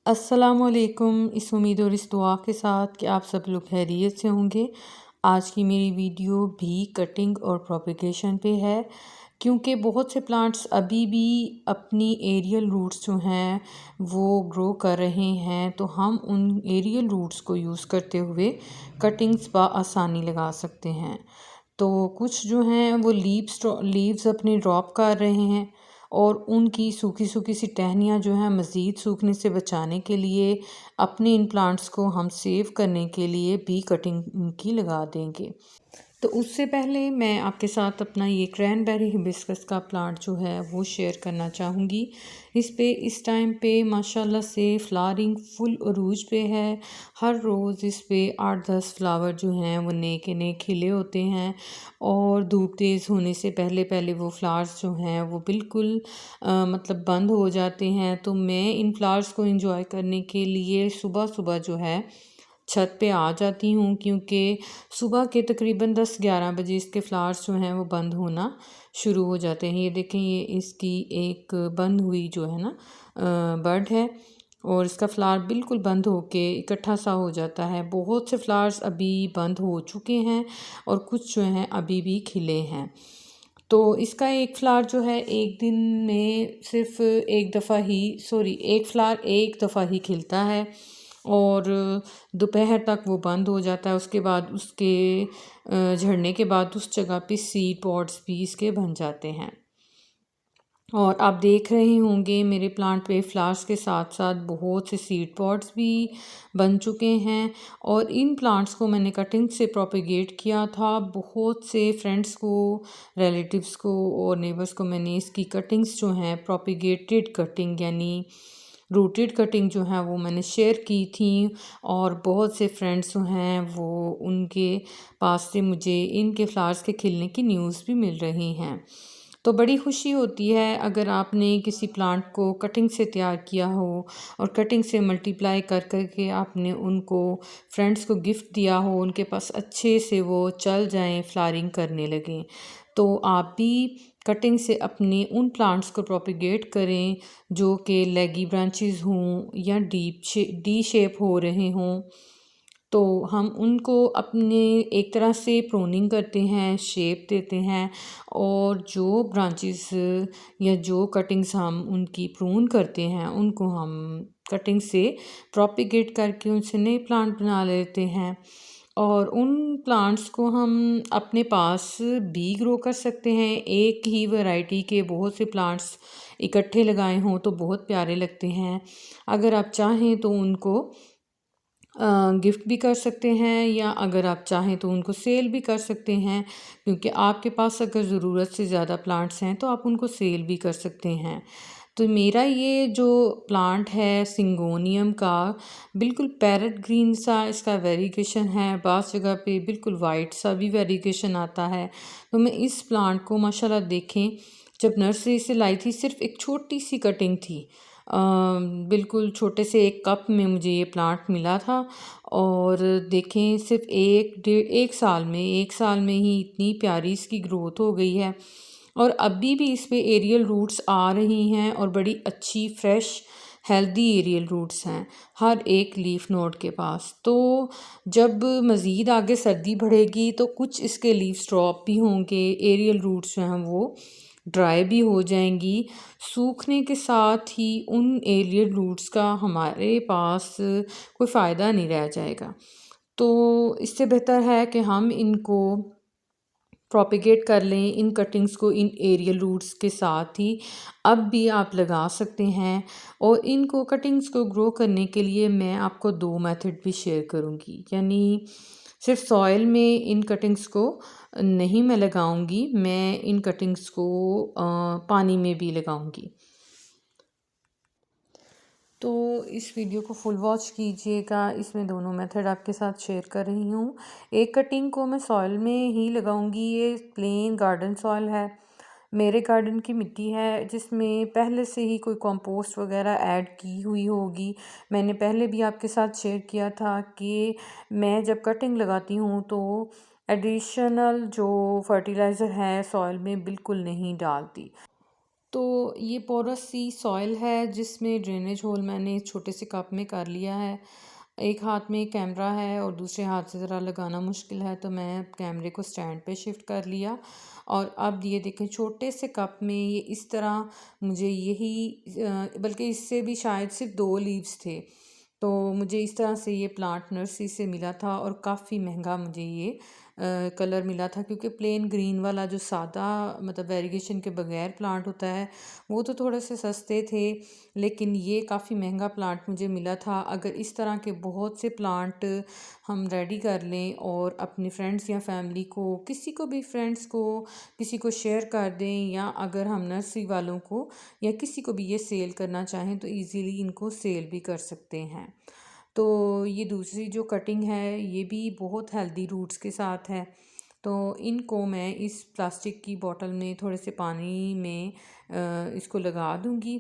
अस्सलामुअलैकुम। इस उम्मीद और इस दुआ के साथ कि आप सब लोग खैरियत से होंगे। आज की मेरी वीडियो भी कटिंग और प्रोपगेशन पे है, क्योंकि बहुत से प्लांट्स अभी भी अपनी एरियल रूट्स जो हैं वो ग्रो कर रहे हैं, तो हम उन एरियल रूट्स को यूज़ करते हुए कटिंग्स आसानी लगा सकते हैं। तो कुछ जो हैं वो लीव्स अपने ड्रॉप कर रहे हैं, और उनकी सूखी सूखी सी टहनियाँ जो हैं मज़ीद सूखने से बचाने के लिए अपने इन प्लांट्स को हम सेव करने के लिए भी कटिंग की लगा देंगे। तो उससे पहले मैं आपके साथ अपना ये क्रैनबेरी हिबिस्कस का प्लांट जो है वो शेयर करना चाहूँगी। इस टाइम पे माशाल्लाह से फ्लावरिंग फुल अरूज पे है। हर रोज़ इस पे 8-10 फ्लावर जो हैं वो नए के नए खिले होते हैं, और धूप तेज़ होने से पहले पहले वो फ्लावर्स जो हैं वो बिल्कुल मतलब बंद हो जाते हैं। तो मैं इन फ्लावर्स को एंजॉय करने के लिए सुबह सुबह जो है छत पे आ जाती हूँ, क्योंकि सुबह के तकरीबन 10-11 बजे इसके फ्लावर्स जो हैं वो बंद होना शुरू हो जाते हैं। ये देखें, ये इसकी एक बंद हुई जो है ना बर्ड है, और इसका फ्लावर बिल्कुल बंद होके इकट्ठा सा हो जाता है। बहुत से फ्लावर्स अभी बंद हो चुके हैं और कुछ जो हैं अभी भी खिले हैं। तो इसका एक फ्लावर जो है एक दिन में सिर्फ एक फ्लावर एक दफ़ा ही खिलता है, और दोपहर तक वो बंद हो जाता है। उसके बाद उसके झड़ने के बाद उस जगह पे सीड पॉट्स भी इसके बन जाते हैं। और आप देख रहे होंगे मेरे प्लांट पे फ्लावर्स के साथ साथ बहुत से सीड पॉट्स भी बन चुके हैं, और इन प्लांट्स को मैंने कटिंग से प्रोपेगेट किया था। बहुत से फ्रेंड्स को, रिलेटिव्स को और नेबर्स को मैंने इसकी कटिंग्स जो हैं प्रोपेगेटेड कटिंग यानी रूटेड कटिंग जो है वो मैंने शेयर की थी, और बहुत से फ्रेंड्स जो हैं वो उनके पास से मुझे इनके फ्लावर्स के खिलने की न्यूज़ भी मिल रही हैं। तो बड़ी खुशी होती है अगर आपने किसी प्लांट को कटिंग से तैयार किया हो और कटिंग से मल्टीप्लाई कर कर के आपने उनको फ्रेंड्स को गिफ्ट दिया हो, उनके पास अच्छे से वो चल जाएं, फ्लावरिंग करने लगें। तो आप भी कटिंग से अपने उन प्लांट्स को प्रोपिगेट करें जो कि लेगी ब्रांचेस हों या डी शेप हो रहे हों। तो हम उनको अपने एक तरह से प्रूनिंग करते हैं, शेप देते हैं, और जो ब्रांचेस या जो कटिंग्स हम उनकी प्रून करते हैं उनको हम कटिंग से प्रोपिगेट करके उनसे नए प्लांट बना लेते हैं। और उन प्लांट्स को हम अपने पास भी ग्रो कर सकते हैं। एक ही वैरायटी के बहुत से प्लांट्स इकट्ठे लगाए हों तो बहुत प्यारे लगते हैं। अगर आप चाहें तो उनको गिफ्ट भी कर सकते हैं, या अगर आप चाहें तो उनको सेल भी कर सकते हैं, क्योंकि आपके पास अगर ज़रूरत से ज़्यादा प्लांट्स हैं तो आप उनको सेल भी कर सकते हैं। तो मेरा ये जो प्लांट है सिंगोनियम का, बिल्कुल पैरेट ग्रीन सा इसका वेरिगेशन है, बाज़ जगह पे बिल्कुल वाइट सा भी वेरिगेशन आता है। तो मैं इस प्लांट को माशाल्लाह देखें, जब नर्सरी से लाई थी सिर्फ एक छोटी सी कटिंग थी, बिल्कुल छोटे से एक कप में मुझे ये प्लांट मिला था, और देखें सिर्फ एक साल में ही इतनी प्यारी इसकी ग्रोथ हो गई है, और अभी भी इस पे एरियल रूट्स आ रही हैं, और बड़ी अच्छी फ्रेश हेल्दी एरियल रूट्स हैं हर एक लीफ नोड के पास। तो जब मज़ीद आगे सर्दी बढ़ेगी तो कुछ इसके लीव्स ड्रॉप भी होंगे, एरियल रूट्स जो हैं वो ड्राई भी हो जाएंगी। सूखने के साथ ही उन एरियल रूट्स का हमारे पास कोई फ़ायदा नहीं रह जाएगा। तो इससे बेहतर है कि हम इनको प्रोपिगेट कर लें, इन कटिंग्स को इन एरियल रूट्स के साथ ही अब भी आप लगा सकते हैं। और इनको कटिंग्स को ग्रो करने के लिए मैं आपको 2 मेथड भी शेयर करूँगी, यानी सिर्फ सॉइल में इन कटिंग्स को नहीं मैं लगाऊंगी, मैं इन कटिंग्स को पानी में भी लगाऊंगी। तो इस वीडियो को फुल वॉच कीजिएगा, इसमें दोनों मेथड आपके साथ शेयर कर रही हूँ। एक कटिंग को मैं सॉइल में ही लगाऊंगी, ये प्लेन गार्डन सॉइल है, मेरे गार्डन की मिट्टी है जिसमें पहले से ही कोई कंपोस्ट वगैरह ऐड की हुई होगी। मैंने पहले भी आपके साथ शेयर किया था कि मैं जब कटिंग लगाती हूँ तो एडिशनल जो फर्टिलाइज़र है सॉइल में बिल्कुल नहीं डालती। तो ये पोरस सी सॉइल है जिसमें ड्रेनेज होल मैंने छोटे से कप में कर लिया है। एक हाथ में कैमरा है और दूसरे हाथ से ज़रा लगाना मुश्किल है, तो मैं कैमरे को स्टैंड पे शिफ्ट कर लिया। और अब ये देखें छोटे से कप में ये इस तरह मुझे यही बल्कि इससे भी शायद सिर्फ 2 लीव्स थे। तो मुझे इस तरह से ये प्लांट नर्सरी से मिला था और काफ़ी महंगा मुझे ये कलर मिला था, क्योंकि प्लेन ग्रीन वाला जो सादा मतलब वेरिगेशन के बगैर प्लांट होता है वो तो थोड़े से सस्ते थे, लेकिन ये काफ़ी महंगा प्लांट मुझे मिला था। अगर इस तरह के बहुत से प्लांट हम रेडी कर लें और अपने फ्रेंड्स या फैमिली को, किसी को भी फ्रेंड्स को किसी को शेयर कर दें, या अगर हम नर्सरी वालों को या किसी को भी ये सेल करना चाहें तो इजीली इनको सेल भी कर सकते हैं। तो ये दूसरी जो कटिंग है ये भी बहुत हेल्दी रूट्स के साथ है। तो इनको मैं इस प्लास्टिक की बोतल में थोड़े से पानी में इसको लगा दूंगी।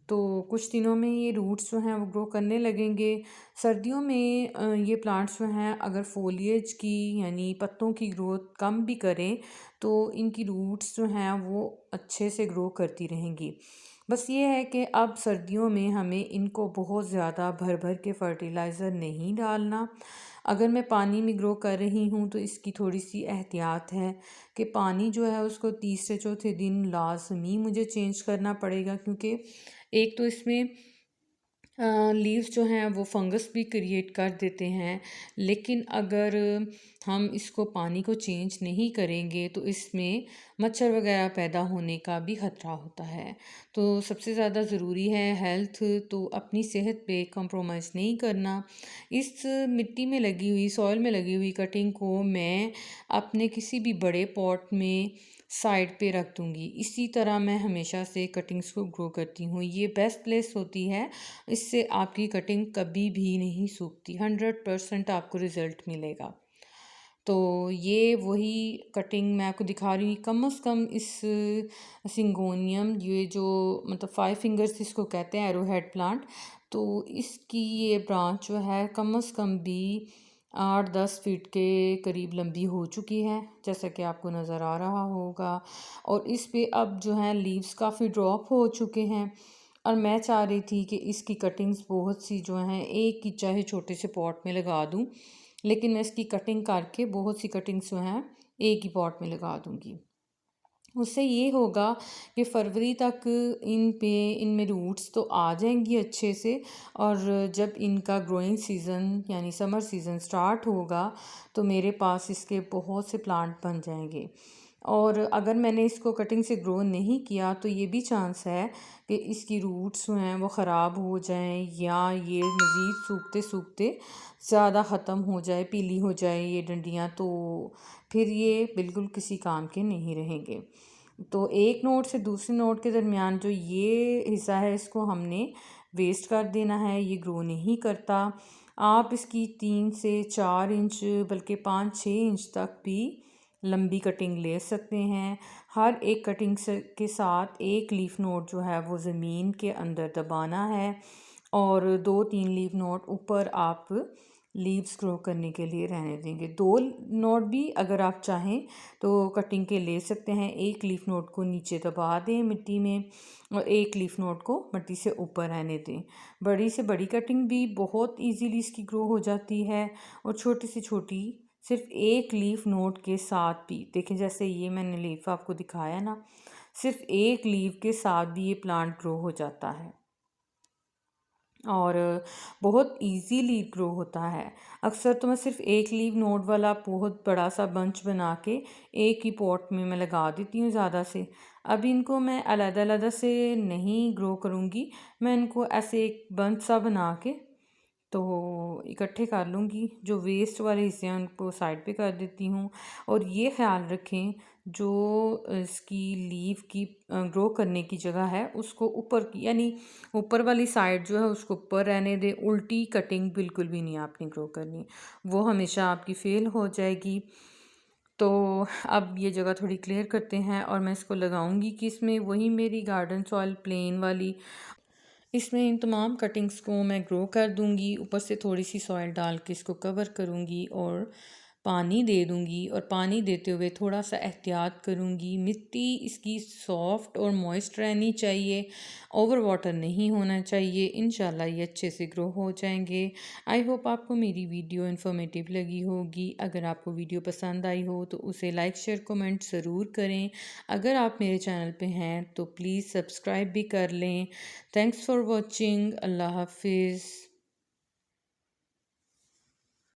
तो कुछ दिनों में ये रूट्स जो हैं वो ग्रो करने लगेंगे। सर्दियों में ये प्लांट्स जो हैं अगर फोलिएज की यानी पत्तों की ग्रोथ कम भी करें तो इनकी रूट्स जो हैं वो अच्छे से ग्रो करती रहेंगी। बस ये है कि अब सर्दियों में हमें इनको बहुत ज़्यादा भर भर के फर्टिलाइज़र नहीं डालना। अगर मैं पानी में ग्रो कर रही हूँ तो इसकी थोड़ी सी एहतियात है कि पानी जो है उसको तीसरे चौथे दिन लाजमी मुझे चेंज करना पड़ेगा, क्योंकि एक तो इसमें लीव्स जो हैं वो फंगस भी क्रिएट कर देते हैं। लेकिन अगर हम इसको पानी को चेंज नहीं करेंगे तो इसमें मच्छर वगैरह पैदा होने का भी ख़तरा होता है। तो सबसे ज़्यादा ज़रूरी है हेल्थ, तो अपनी सेहत पे कंप्रोमाइज़ नहीं करना। इस मिट्टी में लगी हुई सॉइल में लगी हुई कटिंग को मैं अपने किसी भी बड़े पॉट में साइड पे रख दूँगी। इसी तरह मैं हमेशा से कटिंग्स को ग्रो करती हूँ। ये बेस्ट प्लेस होती है, इससे आपकी कटिंग कभी भी नहीं सूखती, 100% आपको रिज़ल्ट मिलेगा। तो ये वही कटिंग मैं आपको दिखा रही हूँ। कम से कम इस सिंगोनियम ये जो मतलब 5 फिंगर्स इसको कहते हैं, एरोहेड प्लांट, तो इसकी ये ब्रांच जो है कम से कम भी 8-10 फीट के करीब लंबी हो चुकी है, जैसा कि आपको नज़र आ रहा होगा। और इस पे अब जो है लीव्स काफ़ी ड्रॉप हो चुके हैं और मैं चाह रही थी कि इसकी कटिंग्स बहुत सी जो हैं एक ही चाहे छोटे से पॉट में लगा दूं, लेकिन मैं इसकी कटिंग करके बहुत सी कटिंग्स जो हैं एक ही पॉट में लगा दूंगी। उससे ये होगा कि फरवरी तक इनमें रूट्स तो आ जाएंगी अच्छे से, और जब इनका ग्रोइंग सीज़न यानी समर सीज़न स्टार्ट होगा तो मेरे पास इसके बहुत से प्लांट बन जाएंगे। और अगर मैंने इसको कटिंग से ग्रो नहीं किया तो ये भी चांस है कि इसकी रूट्स जो हैं वो ख़राब हो जाएं, या ये मज़ीद सूखते सूखते ज़्यादा ख़त्म हो जाए, पीली हो जाए ये डंडियाँ, तो फिर ये बिल्कुल किसी काम के नहीं रहेंगे। तो एक नोट से दूसरे नोट के दरमियान जो ये हिस्सा है इसको हमने वेस्ट कर देना है, ये ग्रो नहीं करता। आप इसकी 3 से 4 इंच बल्कि 5-6 इंच तक भी लंबी कटिंग ले सकते हैं। हर एक कटिंग के साथ एक लीफ नोट जो है वो ज़मीन के अंदर दबाना है, और 2-3 लीफ नोट ऊपर आप लीव्स ग्रो करने के लिए रहने देंगे। 2 नोट भी अगर आप चाहें तो कटिंग के ले सकते हैं। एक लीफ नोट को नीचे दबा दें मिट्टी में और एक लीफ नोट को मिट्टी से ऊपर रहने दें। बड़ी से बड़ी कटिंग भी बहुत इजीली इसकी ग्रो हो जाती है, और छोटी से छोटी सिर्फ एक लीफ नोट के साथ भी देखें, जैसे ये मैंने लीफ आपको दिखाया ना, सिर्फ एक लीफ के साथ भी ये प्लांट ग्रो हो जाता है और बहुत इजीली ग्रो होता है। अक्सर तो मैं सिर्फ एक लीव नोट वाला बहुत बड़ा सा बंच बना के एक ही पॉट में मैं लगा देती हूँ ज़्यादा से। अब इनको मैं अलग-अलग से नहीं ग्रो करूँगी, मैं इनको ऐसे एक बंच सा बना के तो इकट्ठे कर लूँगी। जो वेस्ट वाले हिस्से हैं उनको साइड पे कर देती हूँ। और ये ख्याल रखें जो इसकी लीव की ग्रो करने की जगह है उसको ऊपर की यानी ऊपर वाली साइड जो है उसको ऊपर रहने दें। उल्टी कटिंग बिल्कुल भी नहीं आपने ग्रो करनी, वो हमेशा आपकी फेल हो जाएगी। तो अब ये जगह थोड़ी क्लियर करते हैं और मैं इसको लगाऊंगी कि इसमें वही मेरी गार्डन सॉइल प्लेन वाली, इसमें इन तमाम कटिंग्स को मैं ग्रो कर दूंगी। ऊपर से थोड़ी सी सॉइल डाल के इसको कवर करूंगी और पानी दे दूँगी और पानी देते हुए थोड़ा सा एहतियात करूँगी। मिट्टी इसकी सॉफ्ट और मॉइस्ट रहनी चाहिए, ओवर वाटर नहीं होना चाहिए। इंशाल्लाह ये अच्छे से ग्रो हो जाएंगे। आई होप आपको मेरी वीडियो इन्फॉर्मेटिव लगी होगी। अगर आपको वीडियो पसंद आई हो तो उसे लाइक शेयर कमेंट ज़रूर करें। अगर आप मेरे चैनल पे हैं तो प्लीज़ सब्सक्राइब भी कर लें। Thanks for watching. अल्लाह हाफिज़।